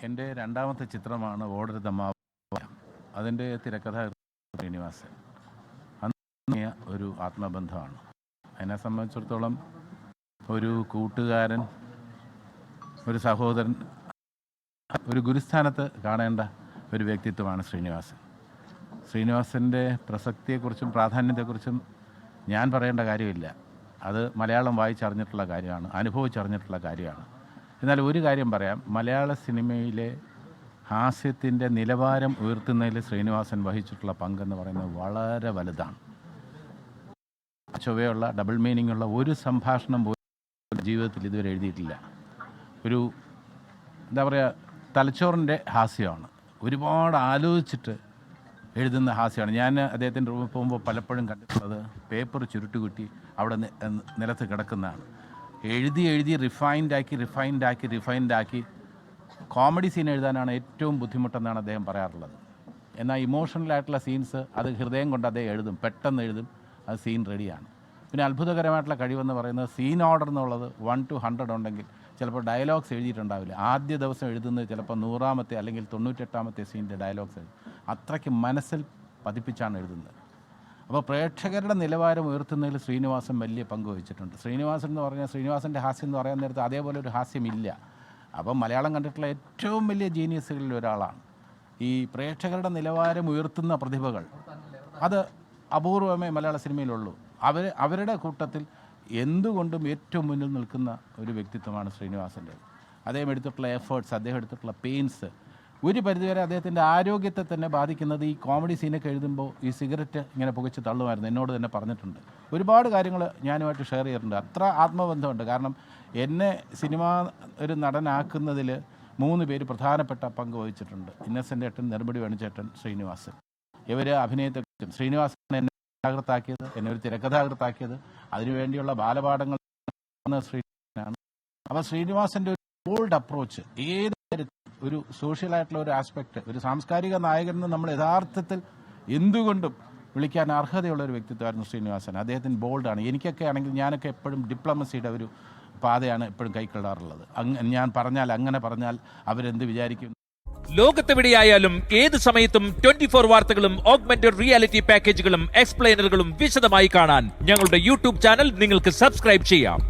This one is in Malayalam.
എൻ്റെ രണ്ടാമത്തെ ചിത്രമാണ് ഓടരുതമ്മ. അതിൻ്റെ തിരക്കഥ ശ്രീനിവാസൻ. അന്ന് ഒരു ആത്മബന്ധമാണ്. എന്നെ സംബന്ധിച്ചിടത്തോളം ഒരു കൂട്ടുകാരൻ, ഒരു സഹോദരൻ, ഒരു ഗുരുസ്ഥാനത്ത് കാണേണ്ട ഒരു വ്യക്തിത്വമാണ് ശ്രീനിവാസൻ. ശ്രീനിവാസൻ്റെ പ്രസക്തിയെക്കുറിച്ചും പ്രാധാന്യത്തെക്കുറിച്ചും ഞാൻ പറയേണ്ട കാര്യമില്ല. അത് മലയാളം വായിച്ചറിഞ്ഞിട്ടുള്ള കാര്യമാണ്, അനുഭവിച്ചറിഞ്ഞിട്ടുള്ള കാര്യമാണ്. എന്നാൽ ഒരു കാര്യം പറയാം, മലയാള സിനിമയിലെ ഹാസ്യത്തിൻ്റെ നിലവാരം ഉയർത്തുന്നതിൽ ശ്രീനിവാസൻ വഹിച്ചിട്ടുള്ള പങ്കെന്ന് പറയുന്നത് വളരെ വലുതാണ്. ചൊവ്വയുള്ള ഡബിൾ മീനിങ് ഉള്ള ഒരു സംഭാഷണം പോലും ജീവിതത്തിൽ ഇതുവരെ എഴുതിയിട്ടില്ല. ഒരു എന്താ പറയുക, തലച്ചോറിൻ്റെ ഹാസ്യമാണ്. ഒരുപാട് ആലോചിച്ചിട്ട് എഴുതുന്ന ഹാസ്യമാണ്. ഞാൻ അദ്ദേഹത്തിൻ്റെ റൂമിൽ പോകുമ്പോൾ പലപ്പോഴും കണ്ടിട്ടുള്ളത് പേപ്പർ ചുരുട്ടുകുട്ടി അവിടെ നിലത്ത് കിടക്കുന്നതാണ്. എഴുതി റിഫൈൻഡാക്കി കോമഡി സീൻ എഴുതാനാണ് ഏറ്റവും ബുദ്ധിമുട്ടെന്നാണ് അദ്ദേഹം പറയാറുള്ളത്. എന്നാൽ ഇമോഷണലായിട്ടുള്ള സീൻസ് അത് ഹൃദയം കൊണ്ട് അദ്ദേഹം എഴുതും, പെട്ടെന്ന് എഴുതും, അത് സീൻ റെഡിയാണ്. പിന്നെ അത്ഭുതകരമായിട്ടുള്ള കഴിവെന്ന് പറയുന്നത് സീൻ ഓർഡർ എന്നുള്ളത് 1 to 100 ഉണ്ടെങ്കിൽ ചിലപ്പോൾ ഡയലോഗ്സ് എഴുതിയിട്ടുണ്ടാവില്ല. ആദ്യ ദിവസം എഴുതുന്നത് ചിലപ്പോൾ 100ാമത്തെ അല്ലെങ്കിൽ 98ാമത്തെ സീനിൻ്റെ ഡയലോഗ്സ് എഴുതും. അത്രയ്ക്ക് മനസ്സിൽ പതിപ്പിച്ചാണ് എഴുതുന്നത്. അപ്പോൾ പ്രേക്ഷകരുടെ നിലവാരം ഉയർത്തുന്നതിൽ ശ്രീനിവാസൻ വലിയ പങ്ക് വഹിച്ചിട്ടുണ്ട്. ശ്രീനിവാസൻ എന്ന് പറഞ്ഞാൽ ശ്രീനിവാസൻ്റെ ഹാസ്യം എന്ന് പറയാൻ നേരത്ത് അതേപോലെ ഒരു ഹാസ്യമില്ല. അപ്പം മലയാളം കണ്ടിട്ടുള്ള ഏറ്റവും വലിയ ജീനിയസുകളിൽ ഒരാളാണ്. ഈ പ്രേക്ഷകരുടെ നിലവാരം ഉയർത്തുന്ന പ്രതിഭകൾ അത് അപൂർവമേ മലയാള സിനിമയിലുള്ളൂ. അവരുടെ കൂട്ടത്തിൽ എന്തുകൊണ്ടും ഏറ്റവും മുന്നിൽ നിൽക്കുന്ന ഒരു വ്യക്തിത്വമാണ് ശ്രീനിവാസൻ്റെ. അദ്ദേഹം എടുത്തിട്ടുള്ള എഫേർട്സ്, അദ്ദേഹം എടുത്തിട്ടുള്ള പെയിൻസ് ഒരു പരിധിവരെ അദ്ദേഹത്തിൻ്റെ ആരോഗ്യത്തെ തന്നെ ബാധിക്കുന്നത്. ഈ കോമഡി സീനൊക്കെ എഴുതുമ്പോൾ ഈ സിഗരറ്റ് ഇങ്ങനെ പുകച്ച് തള്ളുമായിരുന്നു, എന്നോട് തന്നെ പറഞ്ഞിട്ടുണ്ട്. ഒരുപാട് കാര്യങ്ങൾ ഞാനുമായിട്ട് ഷെയർ ചെയ്തിട്ടുണ്ട്. അത്ര ആത്മബന്ധമുണ്ട്. കാരണം എന്നെ സിനിമ ഒരു നടനാക്കുന്നതിൽ 3 പേര് പ്രധാനപ്പെട്ട പങ്ക് വഹിച്ചിട്ടുണ്ട്. ഇന്നസെൻ്റ് ഏട്ടൻ, നെടുമുടി വേണുചേട്ടൻ, ശ്രീനിവാസൻ. ഇവർ അഭിനയത്തെക്കുറിച്ചും ശ്രീനിവാസൻ എന്നെ കഥാകൃത്താക്കിയത്, എന്നെ ഒരു തിരക്കഥാകൃത്താക്കിയത്, അതിനുവേണ്ടിയുള്ള ബാലപാഠങ്ങൾ ശ്രീനിവാസനാണ്. അപ്പോൾ ശ്രീനിവാസൻ്റെ ഒരു ബോൾഡ് അപ്രോച്ച്, ഏത് ഒരു സോഷ്യലായിട്ടുള്ള ഒരു ആസ്പെക്റ്റ്, ഒരു സാംസ്കാരിക നായകനെന്ന് നമ്മൾ യഥാർത്ഥത്തിൽ എന്തുകൊണ്ടും വിളിക്കാൻ അർഹതയുള്ള ഒരു വ്യക്തിത്വമായിരുന്നു ശ്രീനിവാസൻ. അദ്ദേഹത്തിന് ബോൾഡാണ്. എനിക്കൊക്കെ ആണെങ്കിൽ ഞാനൊക്കെ എപ്പോഴും ഡിപ്ലോമസിയുടെ ഒരു പാതയാണ് എപ്പോഴും കൈക്കൊള്ളാറുള്ളത്. ഞാൻ പറഞ്ഞാൽ, അങ്ങനെ പറഞ്ഞാൽ അവരെന്ത് വിചാരിക്കും. ലോകത്തെവിടെയായാലും ഏത് സമയത്തും 24 വാർത്തകളും ഓഗ്മെന്റഡ് റിയാലിറ്റി പാക്കേജുകളും എക്സ്പ്ലെയിനറുകളും വിശദമായി കാണാൻ ഞങ്ങളുടെ യൂട്യൂബ് ചാനൽ നിങ്ങൾക്ക് സബ്സ്ക്രൈബ് ചെയ്യാം.